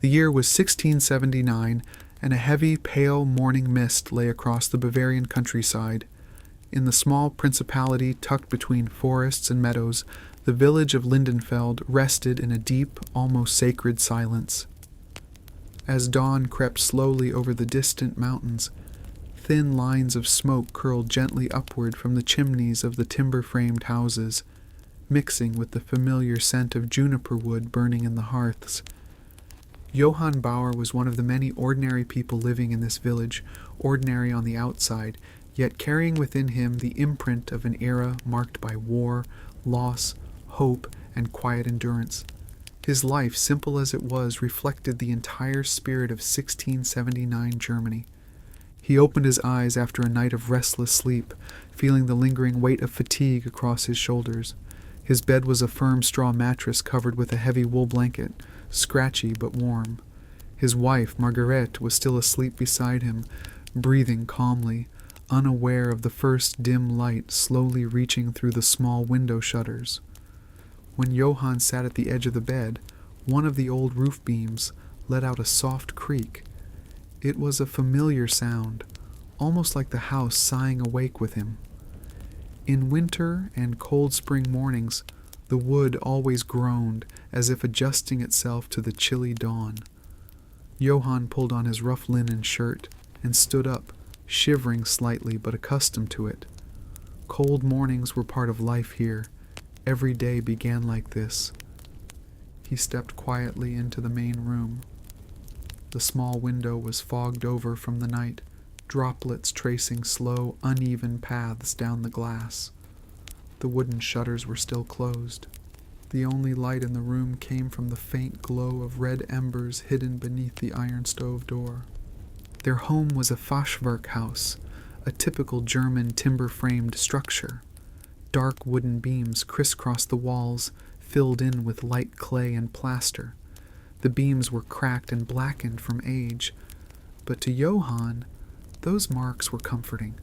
The year was 1679, and a heavy, pale morning mist lay across the Bavarian countryside. In the small principality tucked between forests and meadows, the village of Lindenfeld rested in a deep, almost sacred silence. As dawn crept slowly over the distant mountains, thin lines of smoke curled gently upward from the chimneys of the timber-framed houses, mixing with the familiar scent of juniper wood burning in the hearths. Johann Bauer was one of the many ordinary people living in this village, ordinary on the outside, yet carrying within him the imprint of an era marked by war, loss, hope, and quiet endurance. His life, simple as it was, reflected the entire spirit of 1679 Germany. He opened his eyes after a night of restless sleep, feeling the lingering weight of fatigue across his shoulders. His bed was a firm straw mattress covered with a heavy wool blanket, scratchy but warm. His wife, Margaret, was still asleep beside him, breathing calmly, unaware of the first dim light slowly reaching through the small window shutters. When Johann sat at the edge of the bed, one of the old roof beams let out a soft creak. It was a familiar sound, almost like the house sighing awake with him. In winter and cold spring mornings, the wood always groaned, as if adjusting itself to the chilly dawn. Johann pulled on his rough linen shirt and stood up, shivering slightly but accustomed to it. Cold mornings were part of life here. Every day began like this. He stepped quietly into the main room. The small window was fogged over from the night, droplets tracing slow, uneven paths down the glass. The wooden shutters were still closed. The only light in the room came from the faint glow of red embers hidden beneath the iron stove door. Their home was a Fachwerk house, a typical German timber-framed structure. Dark wooden beams crisscrossed the walls, filled in with light clay and plaster. The beams were cracked and blackened from age, but to Johann, those marks were comforting.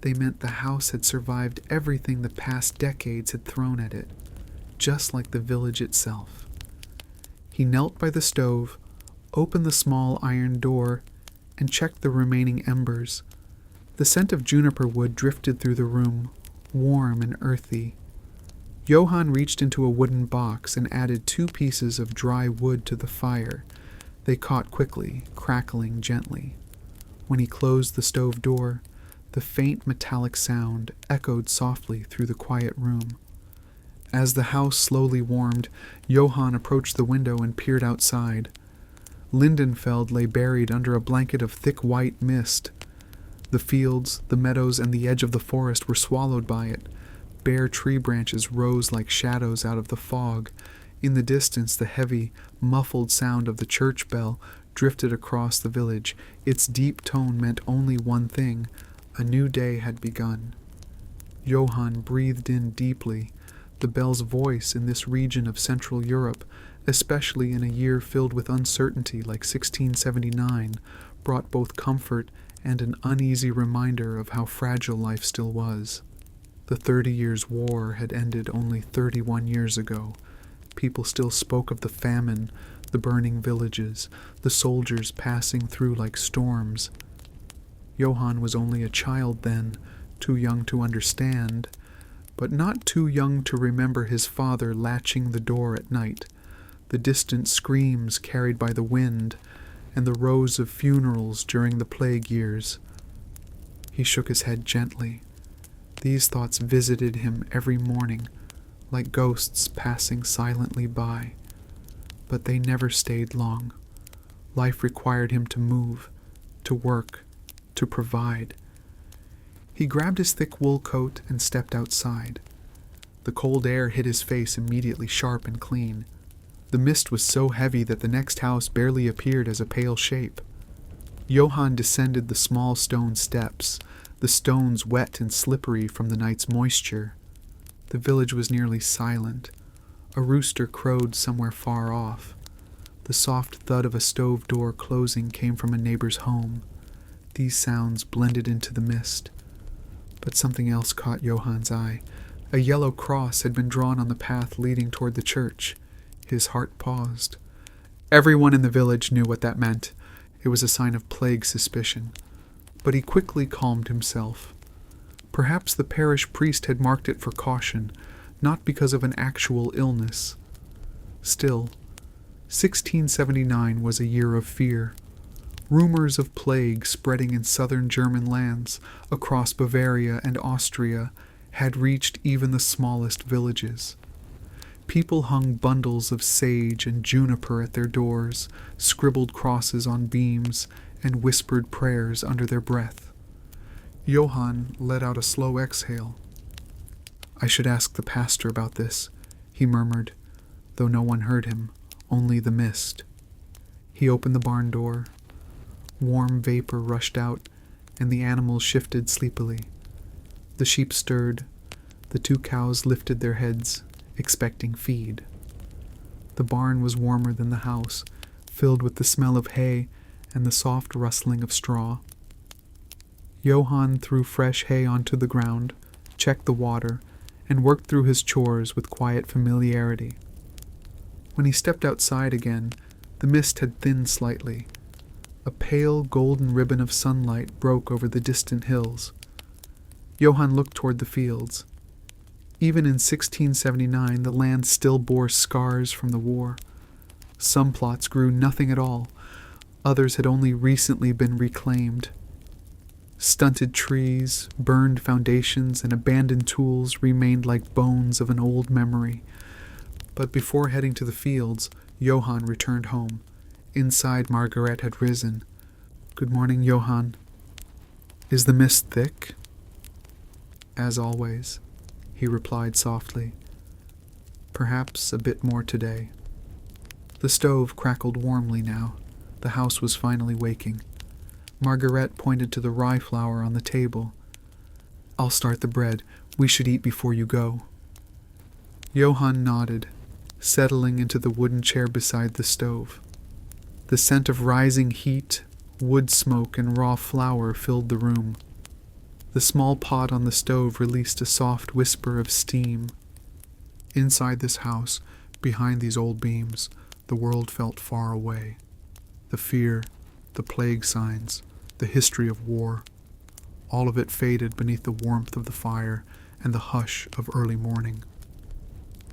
They meant the house had survived everything the past decades had thrown at it, just like the village itself. He knelt by the stove, opened the small iron door, and checked the remaining embers. The scent of juniper wood drifted through the room, warm and earthy. Johann reached into a wooden box and added 2 pieces of dry wood to the fire. They caught quickly, crackling gently. When he closed the stove door, the faint metallic sound echoed softly through the quiet room. As the house slowly warmed, Johann approached the window and peered outside. Lindenfeld lay buried under a blanket of thick white mist. The fields, the meadows, and the edge of the forest were swallowed by it. Bare tree branches rose like shadows out of the fog. In the distance, the heavy, muffled sound of the church bell drifted across the village. Its deep tone meant only one thing: a new day had begun. Johann breathed in deeply. The bell's voice in this region of Central Europe, especially in a year filled with uncertainty like 1679, brought both comfort and an uneasy reminder of how fragile life still was. The 30 Years' War had ended only 31 years ago. People still spoke of the famine, the burning villages, the soldiers passing through like storms. Johann was only a child then, too young to understand, but not too young to remember his father latching the door at night, the distant screams carried by the wind, and the rows of funerals during the plague years. He shook his head gently. These thoughts visited him every morning, like ghosts passing silently by. But they never stayed long. Life required him to move, to work, to provide. He grabbed his thick wool coat and stepped outside. The cold air hit his face immediately, sharp and clean. The mist was so heavy that the next house barely appeared as a pale shape. Johann descended the small stone steps, the stones wet and slippery from the night's moisture. The village was nearly silent. A rooster crowed somewhere far off. The soft thud of a stove door closing came from a neighbor's home. These sounds blended into the mist. But something else caught Johann's eye. A yellow cross had been drawn on the path leading toward the church. His heart paused. Everyone in the village knew what that meant. It was a sign of plague suspicion. But he quickly calmed himself. Perhaps the parish priest had marked it for caution, not because of an actual illness. Still, 1679 was a year of fear. Rumors of plague spreading in southern German lands, across Bavaria and Austria, had reached even the smallest villages. People hung bundles of sage and juniper at their doors, scribbled crosses on beams, and whispered prayers under their breath. Johann let out a slow exhale. "I should ask the pastor about this," he murmured, though no one heard him, only the mist. He opened the barn door. Warm vapor rushed out, and the animals shifted sleepily. The sheep stirred. The 2 cows lifted their heads, expecting feed. The barn was warmer than the house, filled with the smell of hay and the soft rustling of straw. Johann threw fresh hay onto the ground, checked the water, and worked through his chores with quiet familiarity. When he stepped outside again, the mist had thinned slightly. A pale golden ribbon of sunlight broke over the distant hills. Johann looked toward the fields. Even in 1679, the land still bore scars from the war. Some plots grew nothing at all. Others had only recently been reclaimed. Stunted trees, burned foundations, and abandoned tools remained like bones of an old memory. But before heading to the fields, Johann returned home. Inside, Margaret had risen. "Good morning, Johann." "Is the mist thick?" "As always," he replied softly. "Perhaps a bit more today." The stove crackled warmly now. The house was finally waking. Margaret pointed to the rye flour on the table. "I'll start the bread. We should eat before you go." Johann nodded, settling into the wooden chair beside the stove. The scent of rising heat, wood smoke, and raw flour filled the room. The small pot on the stove released a soft whisper of steam. Inside this house, behind these old beams, the world felt far away. The fear, the plague signs, the history of war, all of it faded beneath the warmth of the fire and the hush of early morning.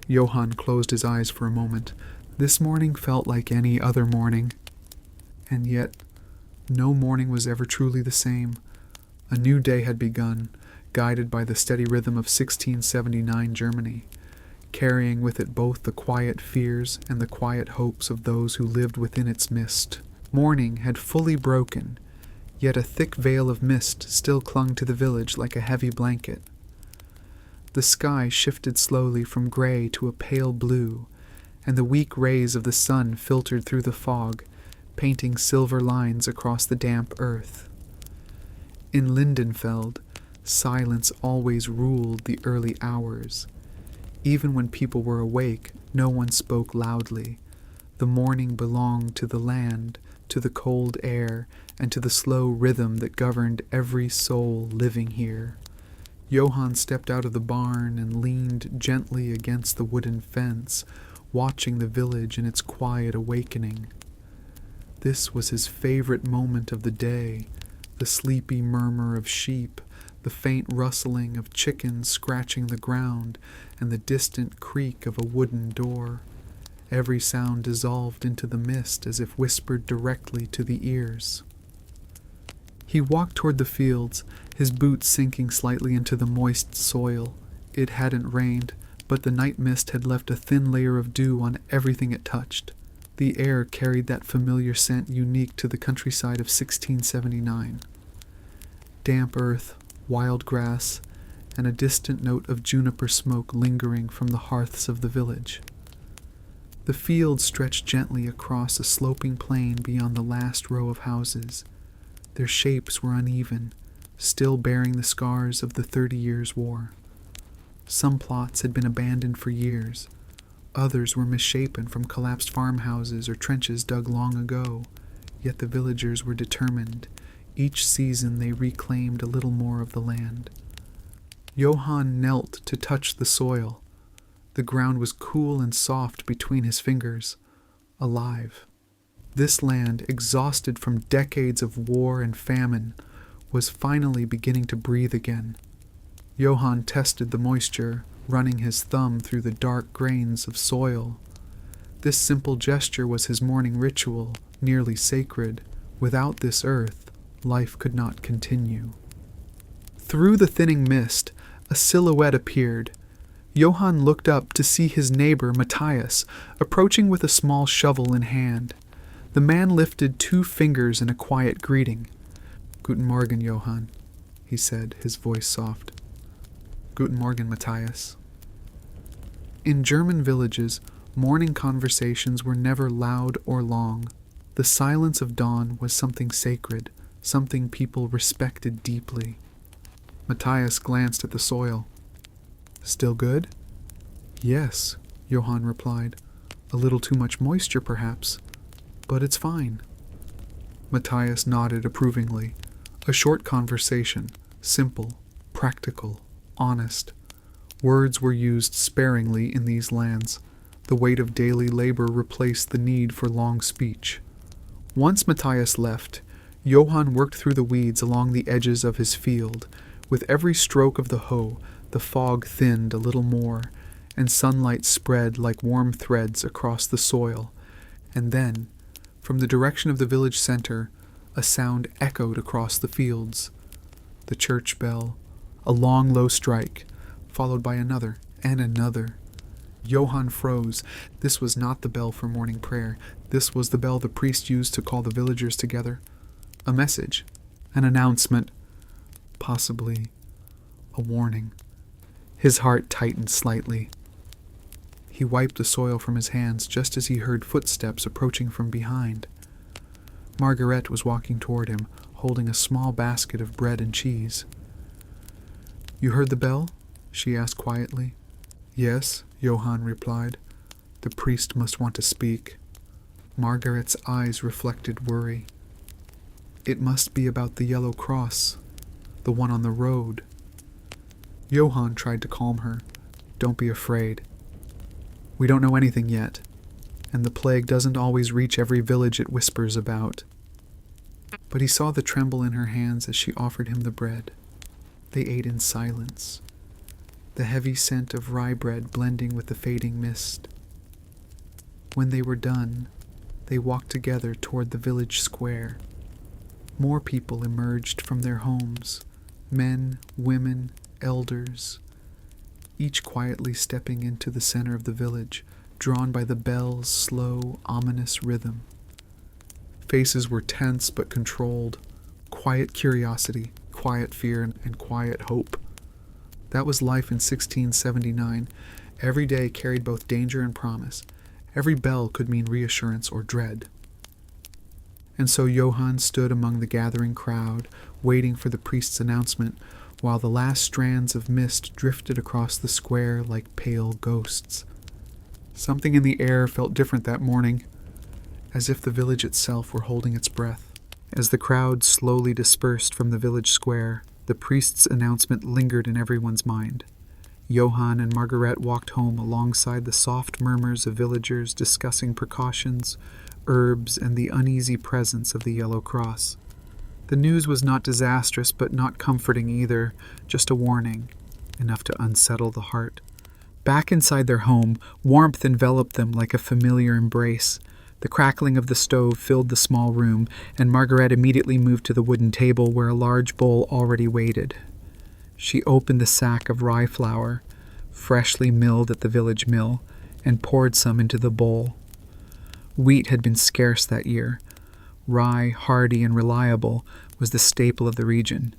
Johann closed his eyes for a moment. This morning felt like any other morning. And yet, no morning was ever truly the same. A new day had begun, guided by the steady rhythm of 1679 Germany, carrying with it both the quiet fears and the quiet hopes of those who lived within its mist. Morning had fully broken, yet a thick veil of mist still clung to the village like a heavy blanket. The sky shifted slowly from gray to a pale blue, and the weak rays of the sun filtered through the fog, painting silver lines across the damp earth. In Lindenfeld, silence always ruled the early hours. Even when people were awake, no one spoke loudly. The morning belonged to the land, to the cold air, and to the slow rhythm that governed every soul living here. Johann stepped out of the barn and leaned gently against the wooden fence, watching the village in its quiet awakening. This was his favorite moment of the day, the sleepy murmur of sheep, the faint rustling of chickens scratching the ground, and the distant creak of a wooden door. Every sound dissolved into the mist as if whispered directly to the ears. He walked toward the fields, his boots sinking slightly into the moist soil. It hadn't rained, but the night mist had left a thin layer of dew on everything it touched. The air carried that familiar scent unique to the countryside of 1679. Damp earth, wild grass, and a distant note of juniper smoke lingering from the hearths of the village. The fields stretched gently across a sloping plain beyond the last row of houses. Their shapes were uneven, still bearing the scars of the 30 Years' War. Some plots had been abandoned for years. Others were misshapen from collapsed farmhouses or trenches dug long ago, yet the villagers were determined. Each season they reclaimed a little more of the land. Johann knelt to touch the soil. The ground was cool and soft between his fingers, alive. This land, exhausted from decades of war and famine, was finally beginning to breathe again. Johann tested the moisture, running his thumb through the dark grains of soil. This simple gesture was his morning ritual, nearly sacred. Without this earth, life could not continue. Through the thinning mist, a silhouette appeared. Johann looked up to see his neighbor, Matthias, approaching with a small shovel in hand. The man lifted 2 fingers in a quiet greeting. "Guten Morgen, Johann," he said, his voice soft. "Guten Morgen, Matthias." In German villages, morning conversations were never loud or long. The silence of dawn was something sacred, something people respected deeply. Matthias glanced at the soil. "Still good?" "Yes," Johann replied. "A little too much moisture, perhaps, but it's fine." Matthias nodded approvingly. A short conversation, simple, practical, honest. Words were used sparingly in these lands. The weight of daily labor replaced the need for long speech. Once Matthias left, Johann worked through the weeds along the edges of his field. With every stroke of the hoe, the fog thinned a little more, and sunlight spread like warm threads across the soil. And then, from the direction of the village center, a sound echoed across the fields. The church bell, a long, low strike, followed by another and another. Johann froze. This was not the bell for morning prayer. This was the bell the priest used to call the villagers together. A message, an announcement, possibly a warning. His heart tightened slightly. He wiped the soil from his hands just as he heard footsteps approaching from behind. Margaret was walking toward him, holding a small basket of bread and cheese. "You heard the bell?" she asked quietly. "Yes," Johann replied. "The priest must want to speak." Margaret's eyes reflected worry. "It must be about the yellow cross, the one on the road." Johann tried to calm her. "Don't be afraid. We don't know anything yet, and the plague doesn't always reach every village it whispers about." But he saw the tremble in her hands as she offered him the bread. They ate in silence, the heavy scent of rye bread blending with the fading mist. When they were done, they walked together toward the village square. More people emerged from their homes, men, women, elders, each quietly stepping into the center of the village, drawn by the bell's slow, ominous rhythm. Faces were tense but controlled, quiet curiosity, quiet fear, and quiet hope. That was life in 1679. Every day carried both danger and promise. Every bell could mean reassurance or dread. And so Johann stood among the gathering crowd, waiting for the priest's announcement, while the last strands of mist drifted across the square like pale ghosts. Something in the air felt different that morning, as if the village itself were holding its breath. As the crowd slowly dispersed from the village square, the priest's announcement lingered in everyone's mind. Johann and Margaret walked home alongside the soft murmurs of villagers discussing precautions, herbs, and the uneasy presence of the yellow cross. The news was not disastrous, but not comforting either, just a warning, enough to unsettle the heart. Back inside their home, warmth enveloped them like a familiar embrace. The crackling of the stove filled the small room, and Margaret immediately moved to the wooden table where a large bowl already waited. She opened the sack of rye flour, freshly milled at the village mill, and poured some into the bowl. Wheat had been scarce that year. Rye, hardy and reliable, was the staple of the region.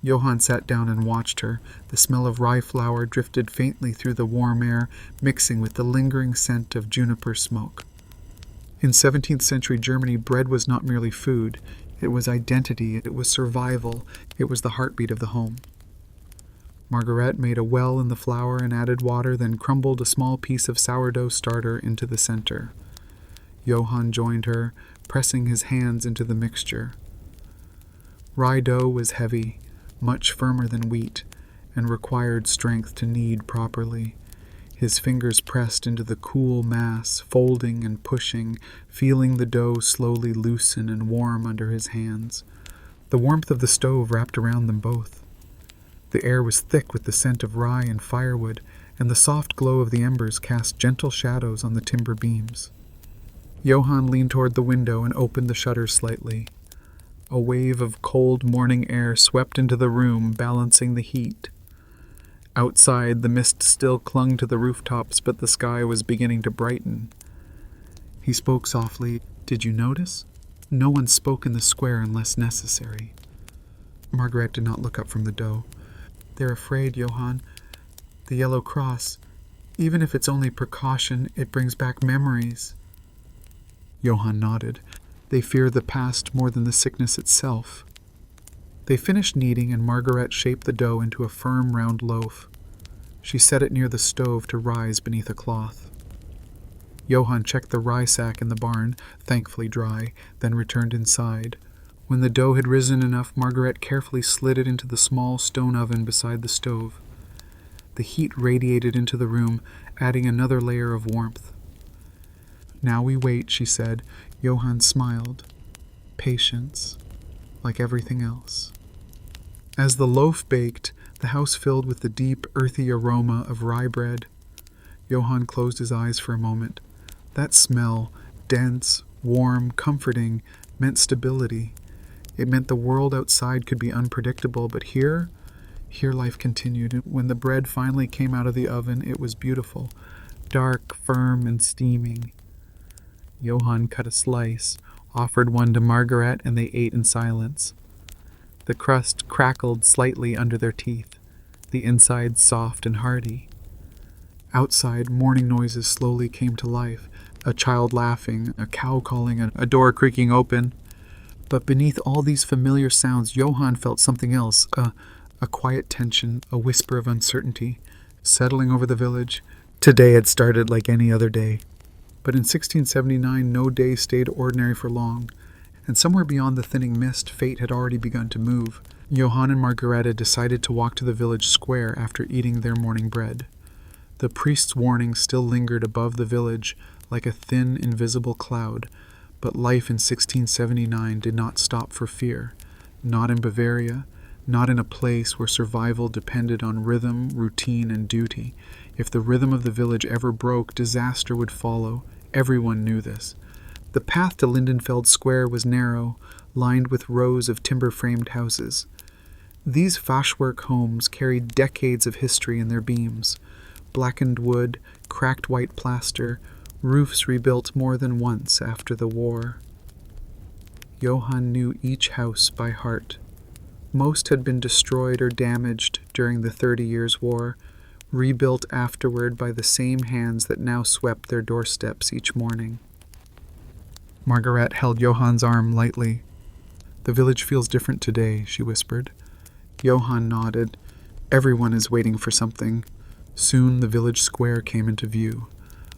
Johann sat down and watched her. The smell of rye flour drifted faintly through the warm air, mixing with the lingering scent of juniper smoke. In 17th century Germany, bread was not merely food. It was identity, it was survival, it was the heartbeat of the home. Margaret made a well in the flour and added water, then crumbled a small piece of sourdough starter into the center. Johann joined her, pressing his hands into the mixture. Rye dough was heavy, much firmer than wheat, and required strength to knead properly. His fingers pressed into the cool mass, folding and pushing, feeling the dough slowly loosen and warm under his hands. The warmth of the stove wrapped around them both. The air was thick with the scent of rye and firewood, and the soft glow of the embers cast gentle shadows on the timber beams. Johann leaned toward the window and opened the shutters slightly. A wave of cold morning air swept into the room, balancing the heat. Outside, the mist still clung to the rooftops, but the sky was beginning to brighten. He spoke softly. "Did you notice? No one spoke in the square unless necessary." Margaret did not look up from the dough. "They're afraid, Johann. The yellow cross, even if it's only precaution, it brings back memories." Johann nodded. "They fear the past more than the sickness itself." They finished kneading, and Margaret shaped the dough into a firm, round loaf. She set it near the stove to rise beneath a cloth. Johann checked the rye sack in the barn, thankfully dry, then returned inside. When the dough had risen enough, Margaret carefully slid it into the small stone oven beside the stove. The heat radiated into the room, adding another layer of warmth. "Now we wait," she said. Johann smiled. "Patience, like everything else." As the loaf baked, the house filled with the deep, earthy aroma of rye bread. Johann closed his eyes for a moment. That smell, dense, warm, comforting, meant stability. It meant the world outside could be unpredictable, but here life continued. When the bread finally came out of the oven, it was beautiful, dark, firm, and steaming. Johann cut a slice, offered one to Margaret, and they ate in silence. The crust crackled slightly under their teeth, the inside soft and hearty. Outside, morning noises slowly came to life, a child laughing, a cow calling, a door creaking open. But beneath all these familiar sounds, Johann felt something else, a quiet tension, a whisper of uncertainty, settling over the village. Today had started like any other day. But in 1679, no day stayed ordinary for long, and somewhere beyond the thinning mist, fate had already begun to move. Johann and Margareta decided to walk to the village square after eating their morning bread. The priest's warning still lingered above the village like a thin, invisible cloud, but life in 1679 did not stop for fear, not in Bavaria, not in a place where survival depended on rhythm, routine, and duty. If the rhythm of the village ever broke, disaster would follow. Everyone knew this. The path to Lindenfeld Square was narrow, lined with rows of timber-framed houses. These fashwerk homes carried decades of history in their beams. Blackened wood, cracked white plaster, roofs rebuilt more than once after the war. Johann knew each house by heart. Most had been destroyed or damaged during the 30 Years' War, rebuilt afterward by the same hands that now swept their doorsteps each morning. Margaret held Johann's arm lightly. "The village feels different today," she whispered. Johann nodded. "Everyone is waiting for something." Soon the village square came into view,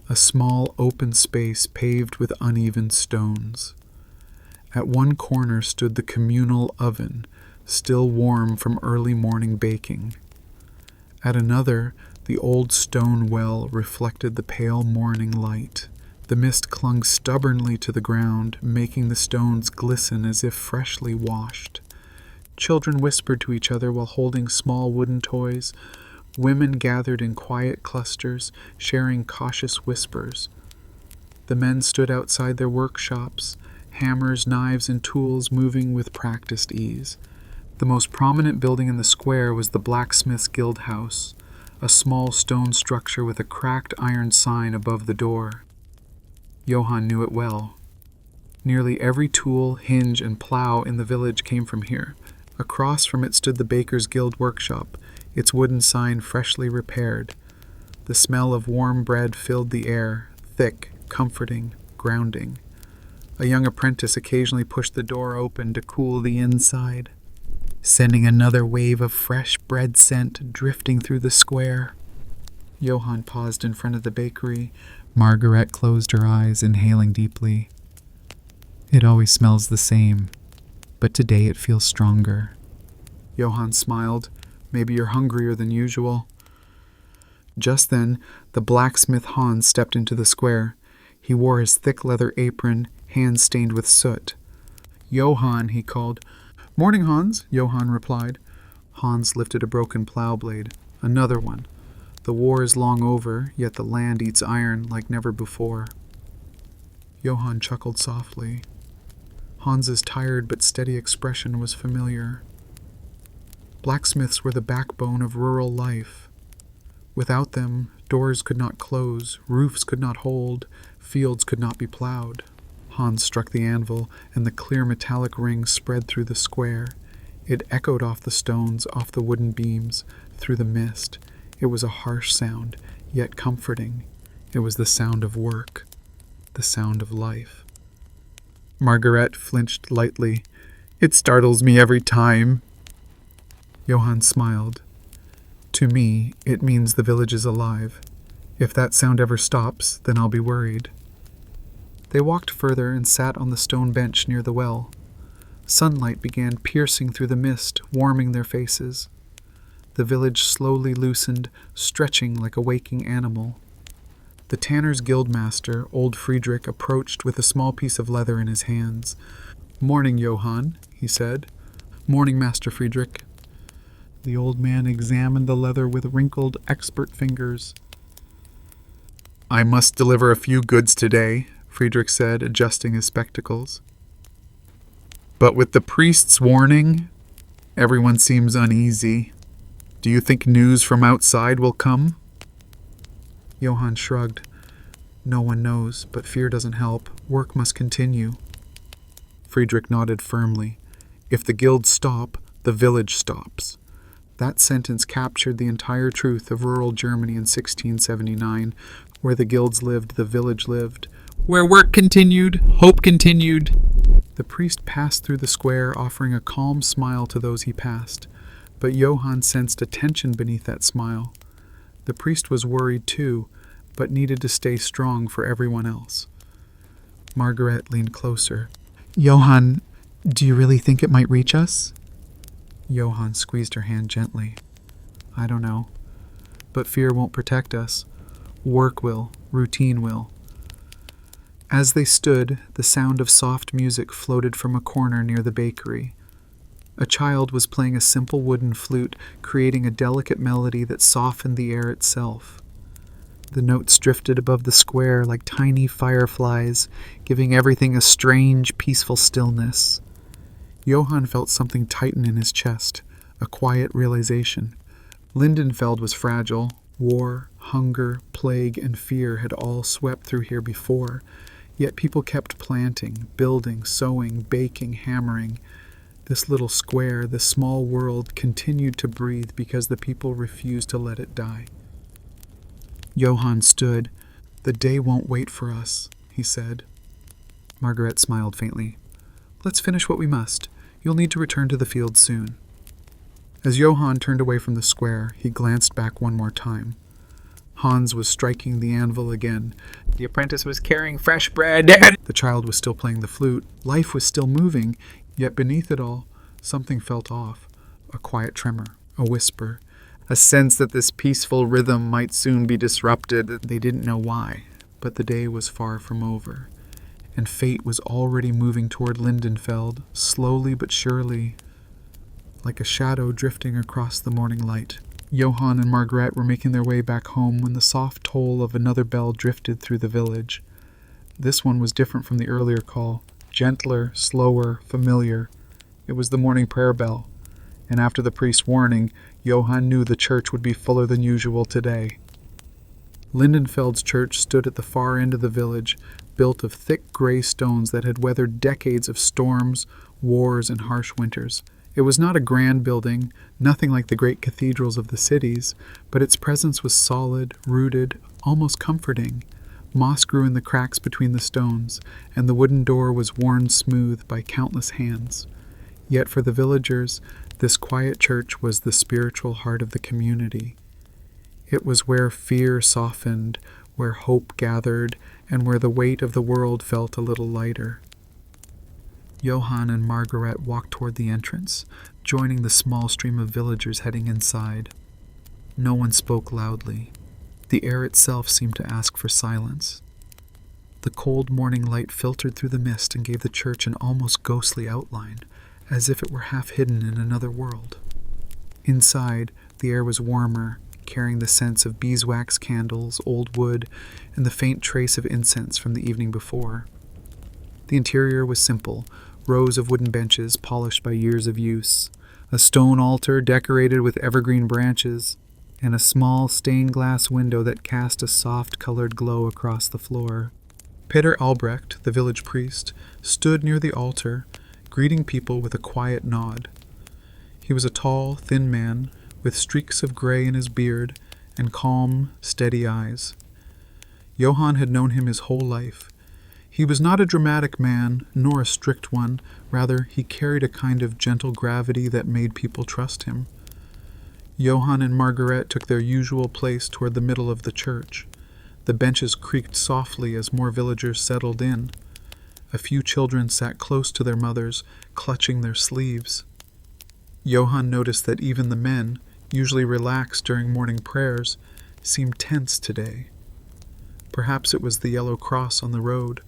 a small open space paved with uneven stones. At one corner stood the communal oven, still warm from early morning baking. At another, the old stone well reflected the pale morning light. The mist clung stubbornly to the ground, making the stones glisten as if freshly washed. Children whispered to each other while holding small wooden toys. Women gathered in quiet clusters, sharing cautious whispers. The men stood outside their workshops, hammers, knives, and tools moving with practiced ease. The most prominent building in the square was the blacksmith's guild house, a small stone structure with a cracked iron sign above the door. Johann knew it well. Nearly every tool, hinge, and plow in the village came from here. Across from it stood the baker's guild workshop, its wooden sign freshly repaired. The smell of warm bread filled the air, thick, comforting, grounding. A young apprentice occasionally pushed the door open to cool the inside, sending another wave of fresh bread scent drifting through the square. Johann paused in front of the bakery. Margaret closed her eyes, inhaling deeply. "It always smells the same, but today it feels stronger." Johann smiled. "Maybe you're hungrier than usual." Just then, the blacksmith Hans stepped into the square. He wore his thick leather apron, hands stained with soot. "Johann," he called. "Morning, Hans," Johann replied. Hans lifted a broken plow blade. "Another one. The war is long over, yet the land eats iron like never before." Johann chuckled softly. Hans's tired but steady expression was familiar. Blacksmiths were the backbone of rural life. Without them, doors could not close, roofs could not hold, fields could not be plowed. Hans struck the anvil, and the clear metallic ring spread through the square. It echoed off the stones, off the wooden beams, through the mist. It was a harsh sound, yet comforting. It was the sound of work, the sound of life. Margaret flinched lightly. "It startles me every time." Johann smiled. "To me, it means the village is alive. If that sound ever stops, then I'll be worried." They walked further and sat on the stone bench near the well. Sunlight began piercing through the mist, warming their faces. The village slowly loosened, stretching like a waking animal. The tanner's guildmaster, old Friedrich, approached with a small piece of leather in his hands. "Morning, Johann," he said. "Morning, Master Friedrich." The old man examined the leather with wrinkled, expert fingers. "I must deliver a few goods today," Friedrich said, adjusting his spectacles. "But with the priest's warning, everyone seems uneasy. Do you think news from outside will come?" Johann shrugged. "No one knows, but fear doesn't help. Work must continue." Friedrich nodded firmly. "If the guilds stop, the village stops." That sentence captured the entire truth of rural Germany in 1679. Where the guilds lived, the village lived. Where work continued, hope continued. The priest passed through the square, offering a calm smile to those he passed. But Johann sensed a tension beneath that smile. The priest was worried too, but needed to stay strong for everyone else. Margaret leaned closer. "Johann, do you really think it might reach us?" Johann squeezed her hand gently. "I don't know. But fear won't protect us. Work will, routine will." As they stood, the sound of soft music floated from a corner near the bakery. A child was playing a simple wooden flute, creating a delicate melody that softened the air itself. The notes drifted above the square like tiny fireflies, giving everything a strange, peaceful stillness. Johann felt something tighten in his chest, a quiet realization. Lindenfeld was fragile. War, hunger, plague, and fear had all swept through here before, yet people kept planting, building, sowing, baking, hammering. This little square, this small world, continued to breathe because the people refused to let it die. Johann stood. "The day won't wait for us," he said. Margaret smiled faintly. "Let's finish what we must. You'll need to return to the field soon." As Johann turned away from the square, he glanced back one more time. Hans was striking the anvil again. The apprentice was carrying fresh bread. The child was still playing the flute. Life was still moving, yet beneath it all, something felt off. A quiet tremor, a whisper, a sense that this peaceful rhythm might soon be disrupted. They didn't know why, but the day was far from over, and fate was already moving toward Lindenfeld, slowly but surely, like a shadow drifting across the morning light. Johann and Margaret were making their way back home when the soft toll of another bell drifted through the village. This one was different from the earlier call, gentler, slower, familiar. It was the morning prayer bell, and after the priest's warning, Johann knew the church would be fuller than usual today. Lindenfeld's church stood at the far end of the village, built of thick gray stones that had weathered decades of storms, wars, and harsh winters. It was not a grand building, nothing like the great cathedrals of the cities, but its presence was solid, rooted, almost comforting. Moss grew in the cracks between the stones, and the wooden door was worn smooth by countless hands. Yet for the villagers, this quiet church was the spiritual heart of the community. It was where fear softened, where hope gathered, and where the weight of the world felt a little lighter. Johann and Margaret walked toward the entrance, joining the small stream of villagers heading inside. No one spoke loudly. The air itself seemed to ask for silence. The cold morning light filtered through the mist and gave the church an almost ghostly outline, as if it were half hidden in another world. Inside, the air was warmer, carrying the scents of beeswax candles, old wood, and the faint trace of incense from the evening before. The interior was simple, rows of wooden benches polished by years of use, a stone altar decorated with evergreen branches, and a small stained glass window that cast a soft-colored glow across the floor. Peter Albrecht, the village priest, stood near the altar, greeting people with a quiet nod. He was a tall, thin man, with streaks of gray in his beard and calm, steady eyes. Johann had known him his whole life. He was not a dramatic man, nor a strict one. Rather, he carried a kind of gentle gravity that made people trust him. Johann and Margaret took their usual place toward the middle of the church. The benches creaked softly as more villagers settled in. A few children sat close to their mothers, clutching their sleeves. Johann noticed that even the men, usually relaxed during morning prayers, seemed tense today. Perhaps it was the yellow cross on the road.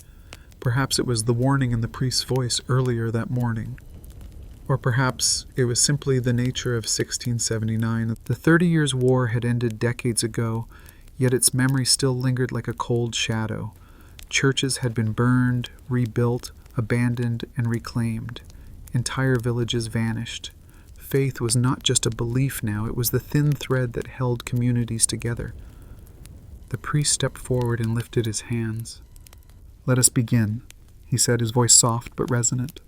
Perhaps it was the warning in the priest's voice earlier that morning. Or perhaps it was simply the nature of 1679. The 30 Years' War had ended decades ago, yet its memory still lingered like a cold shadow. Churches had been burned, rebuilt, abandoned, and reclaimed. Entire villages vanished. Faith was not just a belief now, it was the thin thread that held communities together. The priest stepped forward and lifted his hands. "Let us begin," he said, his voice soft but resonant.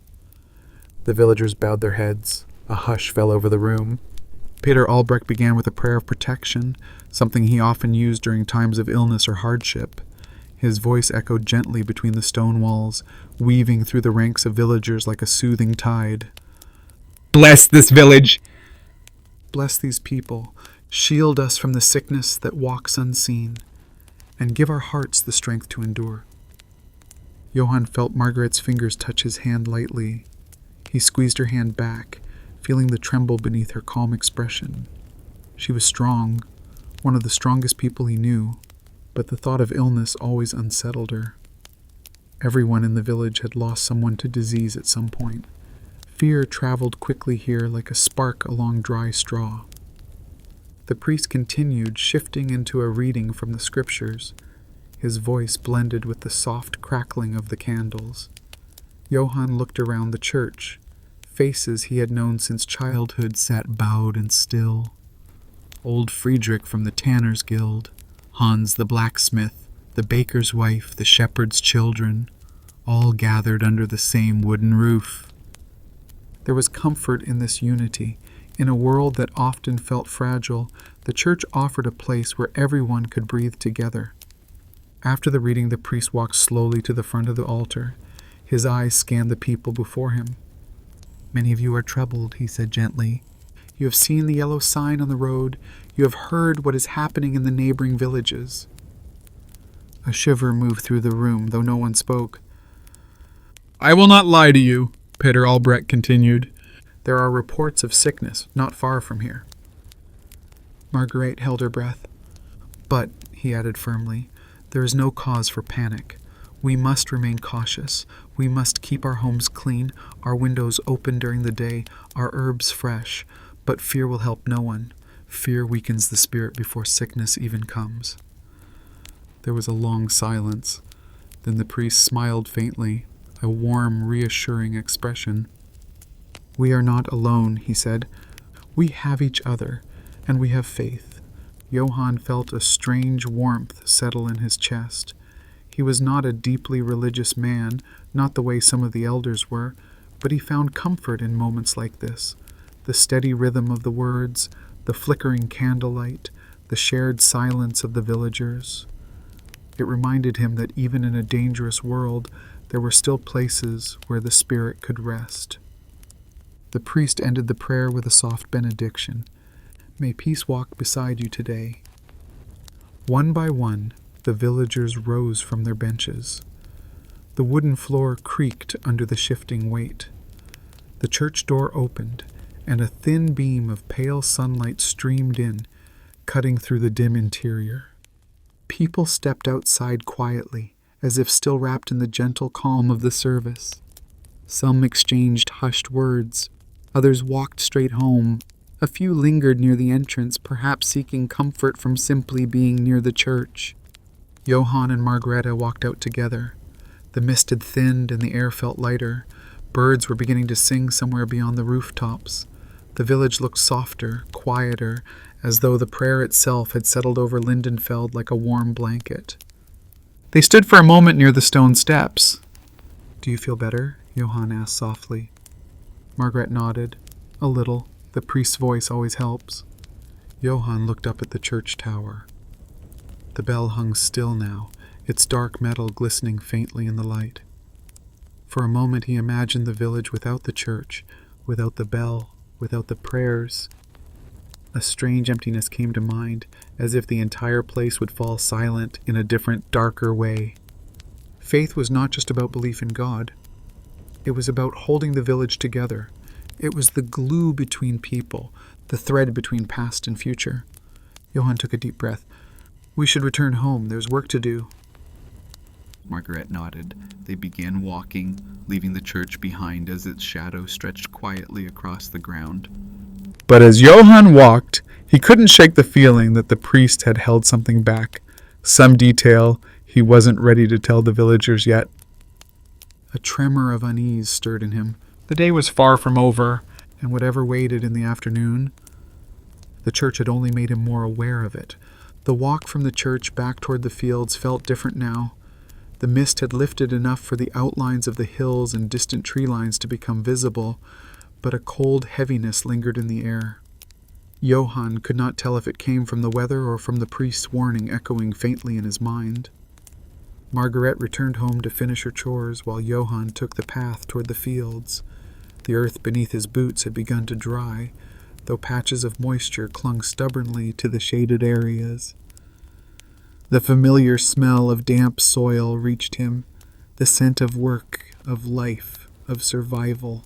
The villagers bowed their heads. A hush fell over the room. Peter Albrecht began with a prayer of protection, something he often used during times of illness or hardship. His voice echoed gently between the stone walls, weaving through the ranks of villagers like a soothing tide. "Bless this village! Bless these people. Shield us from the sickness that walks unseen, and give our hearts the strength to endure." Johann felt Margaret's fingers touch his hand lightly. He squeezed her hand back, feeling the tremble beneath her calm expression. She was strong, one of the strongest people he knew, but the thought of illness always unsettled her. Everyone in the village had lost someone to disease at some point. Fear traveled quickly here like a spark along dry straw. The priest continued, shifting into a reading from the scriptures. His voice blended with the soft crackling of the candles. Johann looked around the church. Faces he had known since childhood sat bowed and still. Old Friedrich from the Tanner's Guild, Hans the blacksmith, the baker's wife, the shepherd's children, all gathered under the same wooden roof. There was comfort in this unity. In a world that often felt fragile, the church offered a place where everyone could breathe together. After the reading, the priest walked slowly to the front of the altar. His eyes scanned the people before him. "Many of you are troubled," he said gently. "You have seen the yellow sign on the road. You have heard what is happening in the neighboring villages." A shiver moved through the room, though no one spoke. "I will not lie to you," Peter Albrecht continued. "There are reports of sickness not far from here." Marguerite held her breath. "But," he added firmly, "there is no cause for panic. We must remain cautious. We must keep our homes clean, our windows open during the day, our herbs fresh. But fear will help no one. Fear weakens the spirit before sickness even comes." There was a long silence. Then the priest smiled faintly, a warm, reassuring expression. "We are not alone," he said. "We have each other, and we have faith." Johann felt a strange warmth settle in his chest. He was not a deeply religious man, not the way some of the elders were, but he found comfort in moments like this. The steady rhythm of the words, the flickering candlelight, the shared silence of the villagers. It reminded him that even in a dangerous world, there were still places where the spirit could rest. The priest ended the prayer with a soft benediction. "May peace walk beside you today." One by one, the villagers rose from their benches. The wooden floor creaked under the shifting weight. The church door opened, and a thin beam of pale sunlight streamed in, cutting through the dim interior. People stepped outside quietly, as if still wrapped in the gentle calm of the service. Some exchanged hushed words. Others walked straight home. A few lingered near the entrance, perhaps seeking comfort from simply being near the church. Johann and Margareta walked out together. The mist had thinned and the air felt lighter. Birds were beginning to sing somewhere beyond the rooftops. The village looked softer, quieter, as though the prayer itself had settled over Lindenfeld like a warm blanket. They stood for a moment near the stone steps. "Do you feel better?" Johann asked softly. Margaret nodded. "A little. The priest's voice always helps." Johann looked up at the church tower. The bell hung still now, its dark metal glistening faintly in the light. For a moment he imagined the village without the church, without the bell, without the prayers. A strange emptiness came to mind, as if the entire place would fall silent in a different, darker way. Faith was not just about belief in God. It was about holding the village together. It was the glue between people, the thread between past and future. Johann took a deep breath. "We should return home. There's work to do." Margaret nodded. They began walking, leaving the church behind as its shadow stretched quietly across the ground. But as Johann walked, he couldn't shake the feeling that the priest had held something back, some detail he wasn't ready to tell the villagers yet. A tremor of unease stirred in him. The day was far from over, and whatever waited in the afternoon, the church had only made him more aware of it. The walk from the church back toward the fields felt different now. The mist had lifted enough for the outlines of the hills and distant tree lines to become visible, but a cold heaviness lingered in the air. Johann could not tell if it came from the weather or from the priest's warning echoing faintly in his mind. Margaret returned home to finish her chores while Johann took the path toward the fields. The earth beneath his boots had begun to dry, though patches of moisture clung stubbornly to the shaded areas. The familiar smell of damp soil reached him, the scent of work, of life, of survival.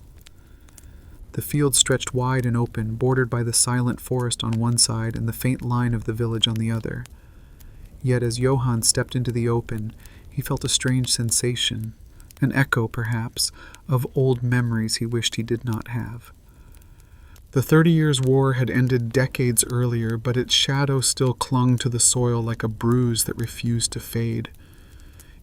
The field stretched wide and open, bordered by the silent forest on one side and the faint line of the village on the other. Yet as Johann stepped into the open, he felt a strange sensation, an echo, perhaps, of old memories he wished he did not have. The 30 Years' War had ended decades earlier, but its shadow still clung to the soil like a bruise that refused to fade.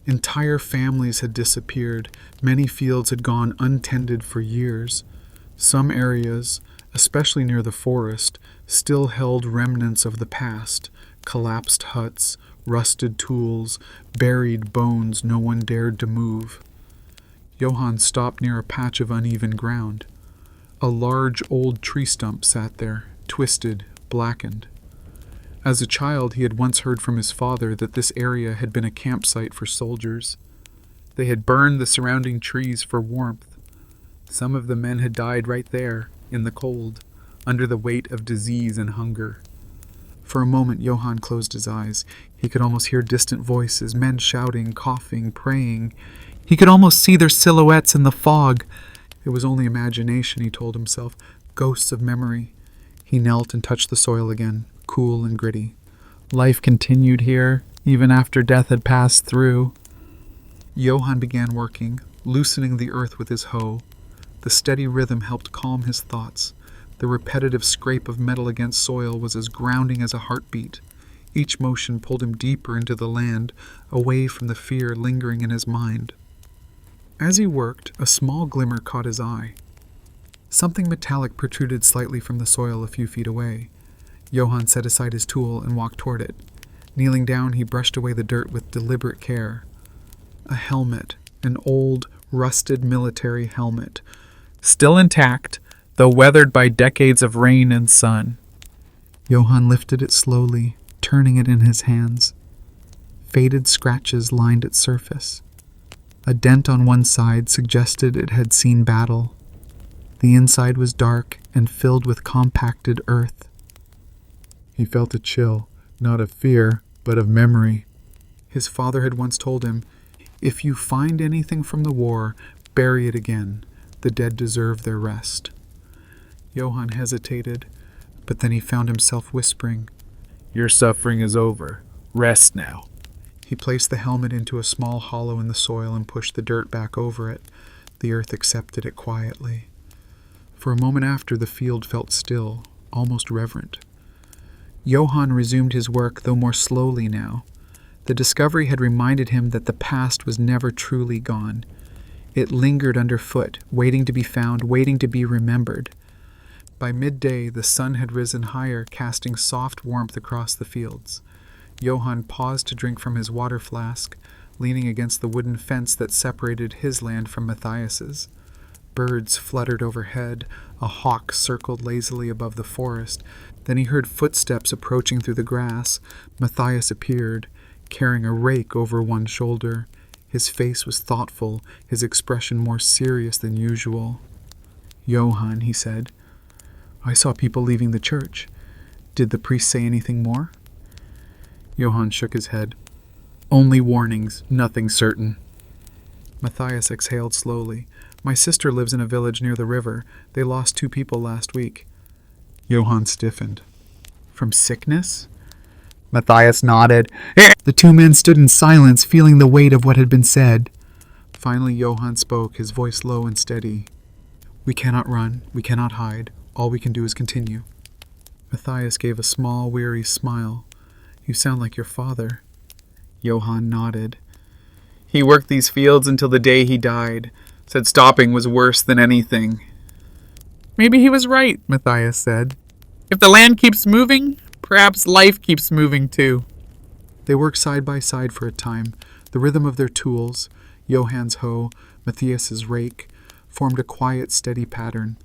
Entire families had disappeared. Many fields had gone untended for years. Some areas, especially near the forest, still held remnants of the past, collapsed huts, rusted tools, buried bones no one dared to move. Johann stopped near a patch of uneven ground. A large old tree stump sat there, twisted, blackened. As a child, he had once heard from his father that this area had been a campsite for soldiers. They had burned the surrounding trees for warmth. Some of the men had died right there, in the cold, under the weight of disease and hunger. For a moment, Johann closed his eyes. He could almost hear distant voices, men shouting, coughing, praying. He could almost see their silhouettes in the fog. It was only imagination, he told himself, ghosts of memory. He knelt and touched the soil again, cool and gritty. Life continued here, even after death had passed through. Johann began working, loosening the earth with his hoe. The steady rhythm helped calm his thoughts. The repetitive scrape of metal against soil was as grounding as a heartbeat. Each motion pulled him deeper into the land, away from the fear lingering in his mind. As he worked, a small glimmer caught his eye. Something metallic protruded slightly from the soil a few feet away. Johann set aside his tool and walked toward it. Kneeling down, he brushed away the dirt with deliberate care. A helmet, an old, rusted military helmet. Still intact, though weathered by decades of rain and sun. Johann lifted it slowly, turning it in his hands. Faded scratches lined its surface. A dent on one side suggested it had seen battle. The inside was dark and filled with compacted earth. He felt a chill, not of fear, but of memory. His father had once told him, "If you find anything from the war, bury it again. The dead deserve their rest." Johann hesitated, but then he found himself whispering, "Your suffering is over. Rest now. He placed the helmet into a small hollow in the soil and pushed the dirt back over it. The earth accepted it quietly. For a moment after, the field felt still, almost reverent. Johann resumed his work, though more slowly now. The discovery had reminded him that the past was never truly gone. It lingered underfoot, waiting to be found, waiting to be remembered. By midday, the sun had risen higher, casting soft warmth across the fields. Johann paused to drink from his water flask, leaning against the wooden fence that separated his land from Matthias's. Birds fluttered overhead, a hawk circled lazily above the forest. Then he heard footsteps approaching through the grass. Matthias appeared, carrying a rake over one shoulder. His face was thoughtful, his expression more serious than usual. "Johann," he said, "I saw people leaving the church. Did the priest say anything more?" Johann shook his head. "Only warnings, nothing certain." Matthias exhaled slowly. "My sister lives in a village near the river. They lost 2 people last week." Johann stiffened. "From sickness?" Matthias nodded. The 2 men stood in silence, feeling the weight of what had been said. Finally, Johann spoke, his voice low and steady. "We cannot run. We cannot hide. All we can do is continue." Matthias gave a small, weary smile. "You sound like your father." Johann nodded. "He worked these fields until the day he died. Said stopping was worse than anything." "Maybe he was right," Matthias said. "If the land keeps moving, perhaps life keeps moving too." They worked side by side for a time. The rhythm of their tools, Johann's hoe, Matthias's rake, formed a quiet, steady pattern.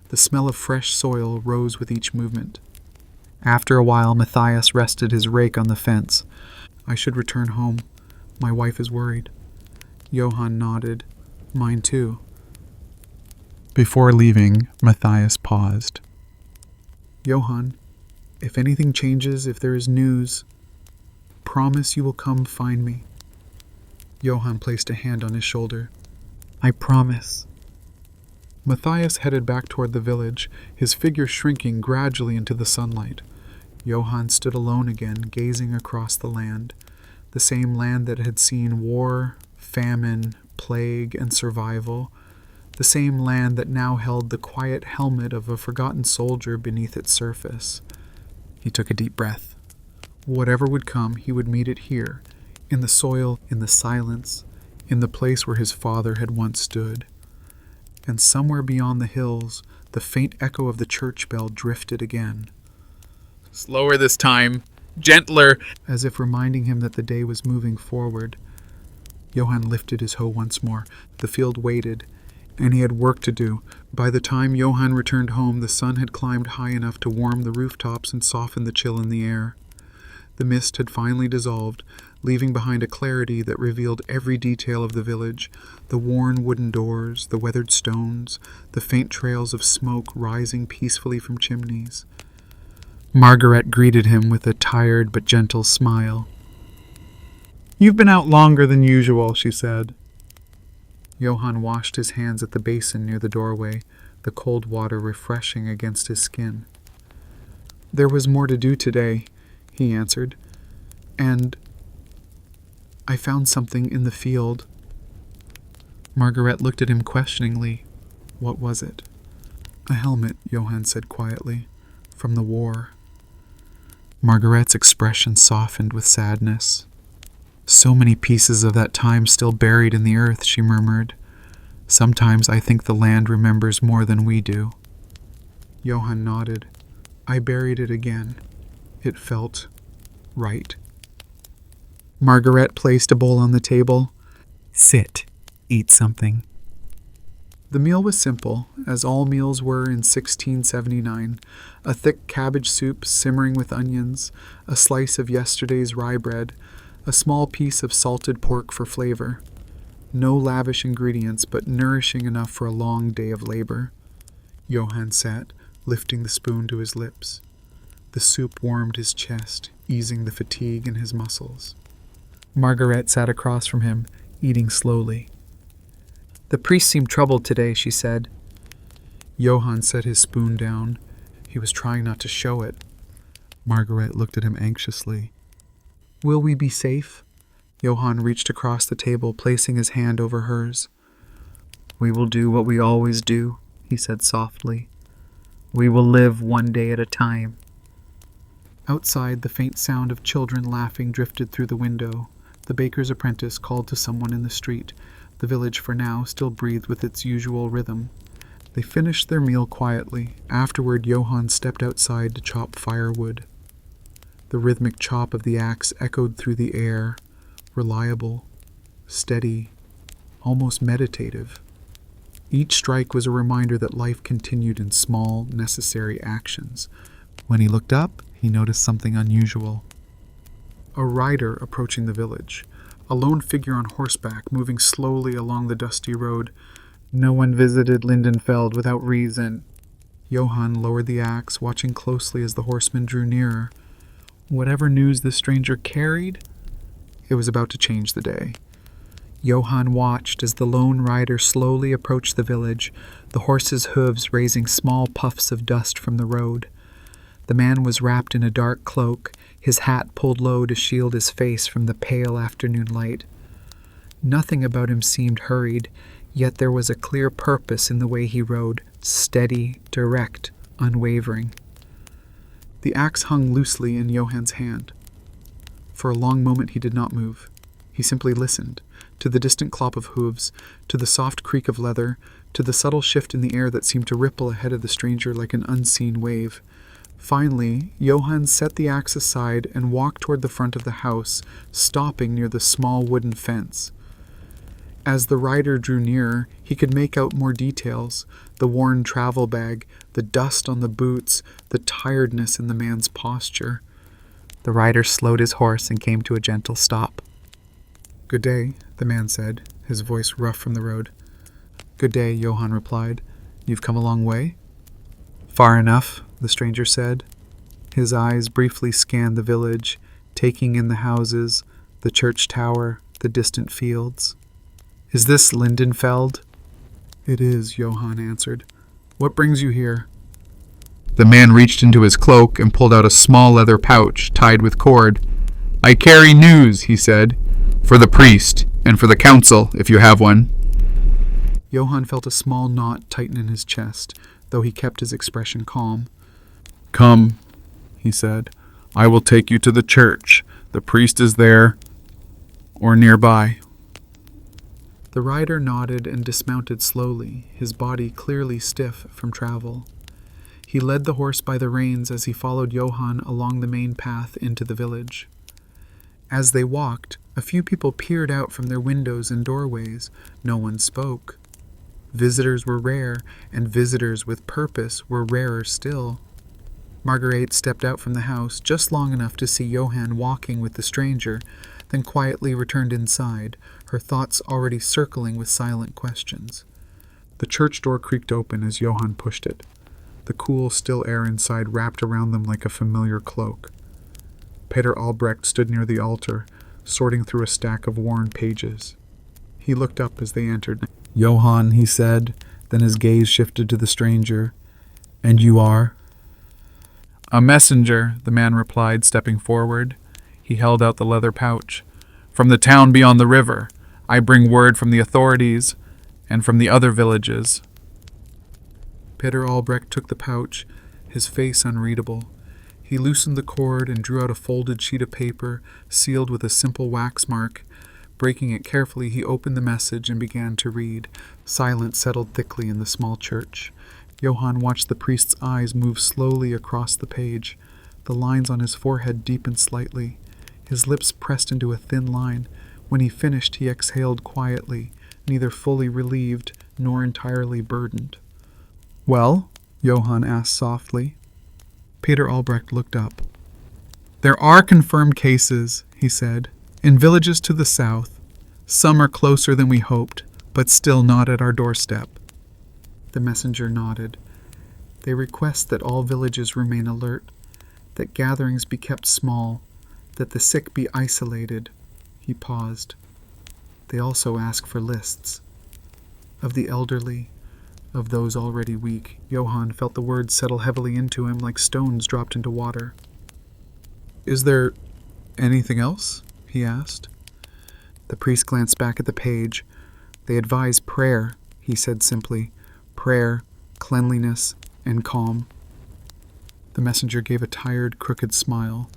The smell of fresh soil rose with each movement. After a while, Matthias rested his rake on the fence. "I should return home. My wife is worried." Johann nodded. "Mine too." Before leaving, Matthias paused. "Johann, if anything changes, if there is news, promise you will come find me." Johann placed a hand on his shoulder. "I promise." Matthias headed back toward the village, his figure shrinking gradually into the sunlight. Johann stood alone again, gazing across the land, the same land that had seen war, famine, plague, and survival, the same land that now held the quiet helmet of a forgotten soldier beneath its surface. He took a deep breath. Whatever would come, he would meet it here, in the soil, in the silence, in the place where his father had once stood. And somewhere beyond the hills, the faint echo of the church bell drifted again. "Slower this time. Gentler," as if reminding him that the day was moving forward. Johann lifted his hoe once more. The field waited, and he had work to do. By the time Johann returned home, the sun had climbed high enough to warm the rooftops and soften the chill in the air. The mist had finally dissolved, leaving behind a clarity that revealed every detail of the village, the worn wooden doors, the weathered stones, the faint trails of smoke rising peacefully from chimneys. Margaret greeted him with a tired but gentle smile. "You've been out longer than usual," she said. Johann washed his hands at the basin near the doorway, the cold water refreshing against his skin. "There was more to do today," he answered, "and I found something in the field." Margaret looked at him questioningly. What was it? "A helmet," Johann said quietly, "from the war." Margaret's expression softened with sadness. "So many pieces of that time still buried in the earth," she murmured. "Sometimes I think the land remembers more than we do." Johann nodded. "I buried it again. It felt right." Margaret placed a bowl on the table. "Sit. Eat something." The meal was simple, as all meals were in 1679. A thick cabbage soup simmering with onions, a slice of yesterday's rye bread, a small piece of salted pork for flavor. No lavish ingredients, but nourishing enough for a long day of labor. Johann sat, lifting the spoon to his lips. The soup warmed his chest, easing the fatigue in his muscles. Margaret sat across from him, eating slowly. "The priest seemed troubled today," she said. Johann set his spoon down. He was trying not to show it. Margaret looked at him anxiously. "Will we be safe?" Johann reached across the table, placing his hand over hers. "We will do what we always do," he said softly. "We will live one day at a time." Outside, the faint sound of children laughing drifted through the window. The baker's apprentice called to someone in the street. The village, for now, still breathed with its usual rhythm. They finished their meal quietly. Afterward, Johann stepped outside to chop firewood. The rhythmic chop of the axe echoed through the air, reliable, steady, almost meditative. Each strike was a reminder that life continued in small, necessary actions. When he looked up, he noticed something unusual. A rider approaching the village, a lone figure on horseback moving slowly along the dusty road. No one visited Lindenfeld without reason. Johann lowered the axe, watching closely as the horseman drew nearer. Whatever news the stranger carried, it was about to change the day. Johann watched as the lone rider slowly approached the village, the horse's hooves raising small puffs of dust from the road. The man was wrapped in a dark cloak, his hat pulled low to shield his face from the pale afternoon light. Nothing about him seemed hurried, yet there was a clear purpose in the way he rode, steady, direct, unwavering. The axe hung loosely in Johann's hand. For a long moment he did not move. He simply listened, to the distant clop of hooves, to the soft creak of leather, to the subtle shift in the air that seemed to ripple ahead of the stranger like an unseen wave. Finally, Johann set the axe aside and walked toward the front of the house, stopping near the small wooden fence. As the rider drew nearer, he could make out more details: the worn travel bag, the dust on the boots, the tiredness in the man's posture. The rider slowed his horse and came to a gentle stop. "Good day," the man said, his voice rough from the road. "Good day," Johann replied. "You've come a long way?" "Far enough," the stranger said. His eyes briefly scanned the village, taking in the houses, the church tower, the distant fields. "Is this Lindenfeld?" "It is," Johann answered. "What brings you here?" The man reached into his cloak and pulled out a small leather pouch tied with cord. "I carry news," he said, "for the priest, and for the council, if you have one." Johann felt a small knot tighten in his chest, though he kept his expression calm. "Come," he said. "I will take you to the church. The priest is there, or nearby." The rider nodded and dismounted slowly, his body clearly stiff from travel. He led the horse by the reins as he followed Johann along the main path into the village. As they walked, a few people peered out from their windows and doorways. No one spoke. Visitors were rare, and visitors with purpose were rarer still. Marguerite stepped out from the house just long enough to see Johann walking with the stranger, then quietly returned inside, her thoughts already circling with silent questions. The church door creaked open as Johann pushed it. The cool, still air inside wrapped around them like a familiar cloak. Peter Albrecht stood near the altar, sorting through a stack of worn pages. He looked up as they entered. "Johann," he said, then his gaze shifted to the stranger. "And you are?" "A messenger," the man replied, stepping forward. He held out the leather pouch. "From the town beyond the river. I bring word from the authorities and from the other villages." Peter Albrecht took the pouch, his face unreadable. He loosened the cord and drew out a folded sheet of paper, sealed with a simple wax mark. Breaking it carefully, he opened the message and began to read. Silence settled thickly in the small church. Johann watched the priest's eyes move slowly across the page. The lines on his forehead deepened slightly. His lips pressed into a thin line. When he finished, he exhaled quietly, neither fully relieved nor entirely burdened. "Well?" Johann asked softly. Peter Albrecht looked up. "There are confirmed cases," he said, "in villages to the south. Some are closer than we hoped, but still not at our doorstep." The messenger nodded. "They request that all villages remain alert, that gatherings be kept small, that the sick be isolated." He paused. "They also ask for lists of the elderly, of those already weak." Johann felt the words settle heavily into him like stones dropped into water. "Is there anything else?" he asked. The priest glanced back at the page. "They advise prayer," he said simply. "Prayer, cleanliness, and calm." The messenger gave a tired, crooked smile.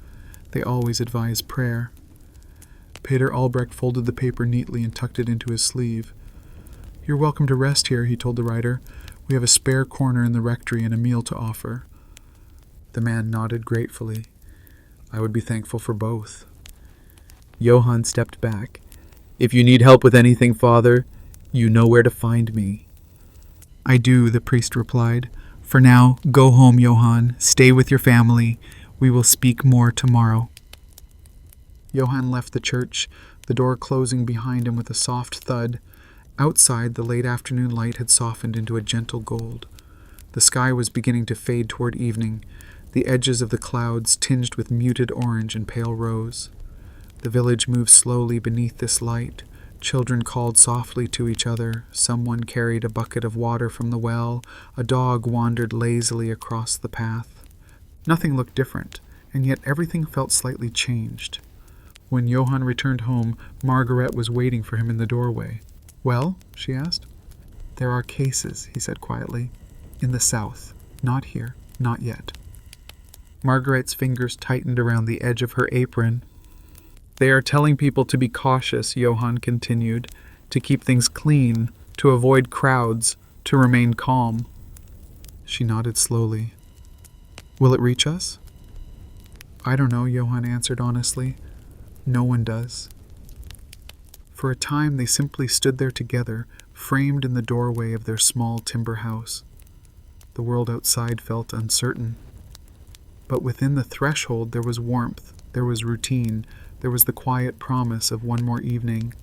"They always advise prayer." Pater Albrecht folded the paper neatly and tucked it into his sleeve. "You're welcome to rest here," he told the writer. "We have a spare corner in the rectory and a meal to offer." The man nodded gratefully. "I would be thankful for both." Johann stepped back. "If you need help with anything, Father, you know where to find me." "I do," the priest replied. "For now, go home, Johann. Stay with your family. We will speak more tomorrow." Johann left the church, the door closing behind him with a soft thud. Outside, the late afternoon light had softened into a gentle gold. The sky was beginning to fade toward evening, the edges of the clouds tinged with muted orange and pale rose. The village moved slowly beneath this light. Children called softly to each other. Someone carried a bucket of water from the well. A dog wandered lazily across the path. Nothing looked different, and yet everything felt slightly changed. When Johann returned home, Margaret was waiting for him in the doorway. "Well?" she asked. "There are cases," he said quietly. "In the south. Not here. Not yet." Margaret's fingers tightened around the edge of her apron. "They are telling people to be cautious," Johann continued, "to keep things clean, to avoid crowds, to remain calm." She nodded slowly. "Will it reach us?" "I don't know," Johann answered honestly. "No one does." For a time they simply stood there together, framed in the doorway of their small timber house. The world outside felt uncertain. But within the threshold there was warmth, there was routine, there was the quiet promise of one more evening.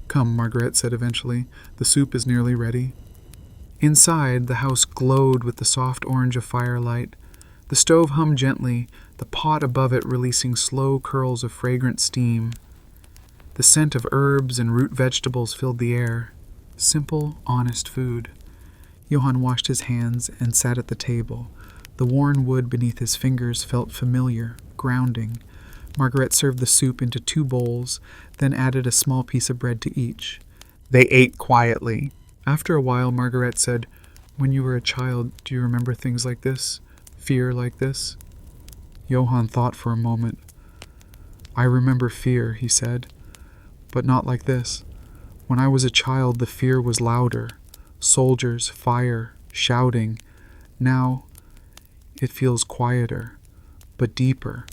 "Come," Margaret said eventually. "The soup is nearly ready." Inside, the house glowed with the soft orange of firelight. The stove hummed gently, the pot above it releasing slow curls of fragrant steam. The scent of herbs and root vegetables filled the air. Simple, honest food. Johann washed his hands and sat at the table. The worn wood beneath his fingers felt familiar, grounding. Margaret served the soup into 2 bowls, then added a small piece of bread to each. They ate quietly. After a while, Margaret said, "When you were a child, do you remember things like this? Fear like this?" Johann thought for a moment. "I remember fear," he said, "but not like this. When I was a child, the fear was louder. Soldiers, fire, shouting. Now, it feels quieter, but deeper,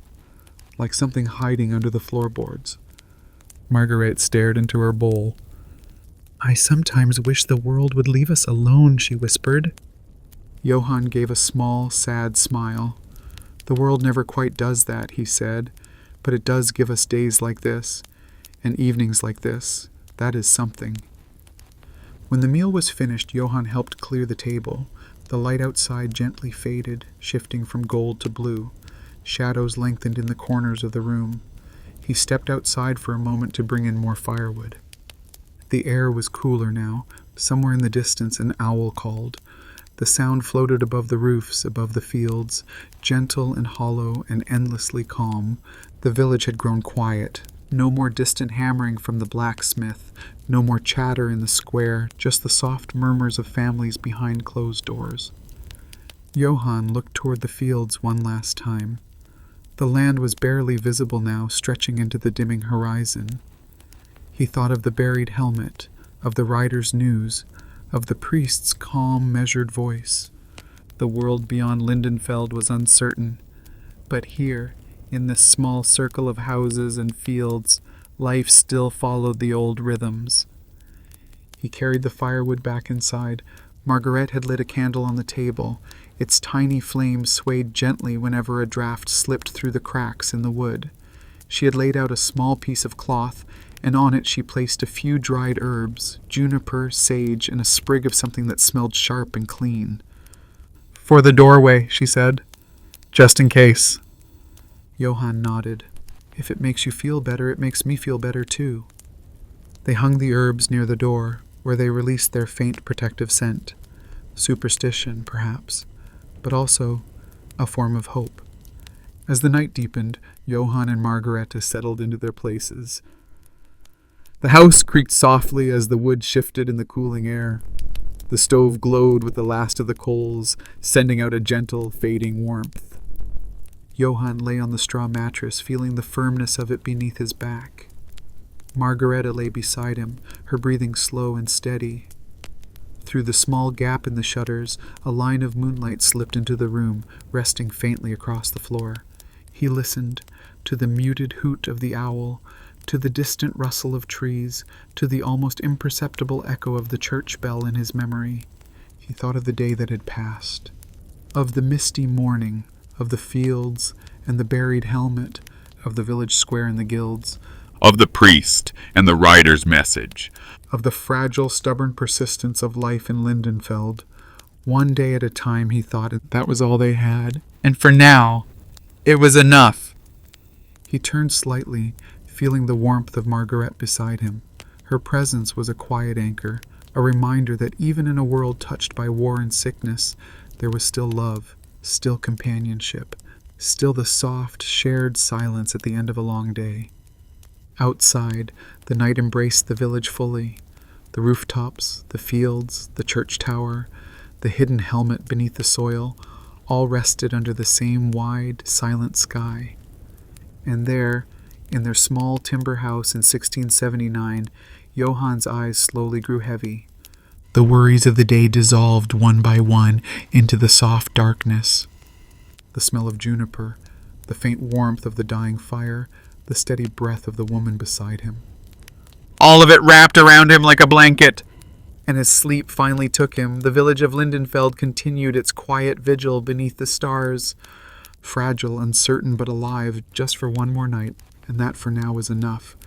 like something hiding under the floorboards." Margaret stared into her bowl. "I sometimes wish the world would leave us alone," she whispered. Johann gave a small, sad smile. "The world never quite does that," he said, "but it does give us days like this, and evenings like this. That is something." When the meal was finished, Johann helped clear the table. The light outside gently faded, shifting from gold to blue. Shadows lengthened in the corners of the room. He stepped outside for a moment to bring in more firewood. The air was cooler now. Somewhere in the distance an owl called. The sound floated above the roofs, above the fields, gentle and hollow and endlessly calm. The village had grown quiet. No more distant hammering from the blacksmith, no more chatter in the square, just the soft murmurs of families behind closed doors. Johann looked toward the fields one last time. The land was barely visible now, stretching into the dimming horizon. He thought of the buried helmet, of the rider's news, of the priest's calm, measured voice. The world beyond Lindenfeld was uncertain, but here, in this small circle of houses and fields, life still followed the old rhythms. He carried the firewood back inside. Margaret had lit a candle on the table. Its tiny flame swayed gently whenever a draft slipped through the cracks in the wood. She had laid out a small piece of cloth, and on it she placed a few dried herbs, juniper, sage, and a sprig of something that smelled sharp and clean. "For the doorway," she said, "just in case." Johann nodded. "If it makes you feel better, it makes me feel better too." They hung the herbs near the door, where they released their faint protective scent. Superstition, perhaps, but also a form of hope. As the night deepened, Johann and Margareta settled into their places. The house creaked softly as the wood shifted in the cooling air. The stove glowed with the last of the coals, sending out a gentle, fading warmth. Johann lay on the straw mattress, feeling the firmness of it beneath his back. Margareta lay beside him, her breathing slow and steady. Through the small gap in the shutters, a line of moonlight slipped into the room, resting faintly across the floor. He listened to the muted hoot of the owl, to the distant rustle of trees, to the almost imperceptible echo of the church bell in his memory. He thought of the day that had passed, of the misty morning, of the fields and the buried helmet, of the village square and the guilds, of the priest and the rider's message, of the fragile, stubborn persistence of life in Lindenfeld. One day at a time, he thought, that was all they had. And for now, it was enough. He turned slightly, feeling the warmth of Margaret beside him. Her presence was a quiet anchor, a reminder that even in a world touched by war and sickness, there was still love, still companionship, still the soft, shared silence at the end of a long day. Outside, the night embraced the village fully. The rooftops, the fields, the church tower, the hidden helmet beneath the soil, all rested under the same wide, silent sky. And there, in their small timber house in 1679, Johann's eyes slowly grew heavy. The worries of the day dissolved one by one into the soft darkness. The smell of juniper, the faint warmth of the dying fire, the steady breath of the woman beside him. All of it wrapped around him like a blanket. And as sleep finally took him, the village of Lindenfeld continued its quiet vigil beneath the stars, fragile, uncertain, but alive just for one more night, and that for now was enough.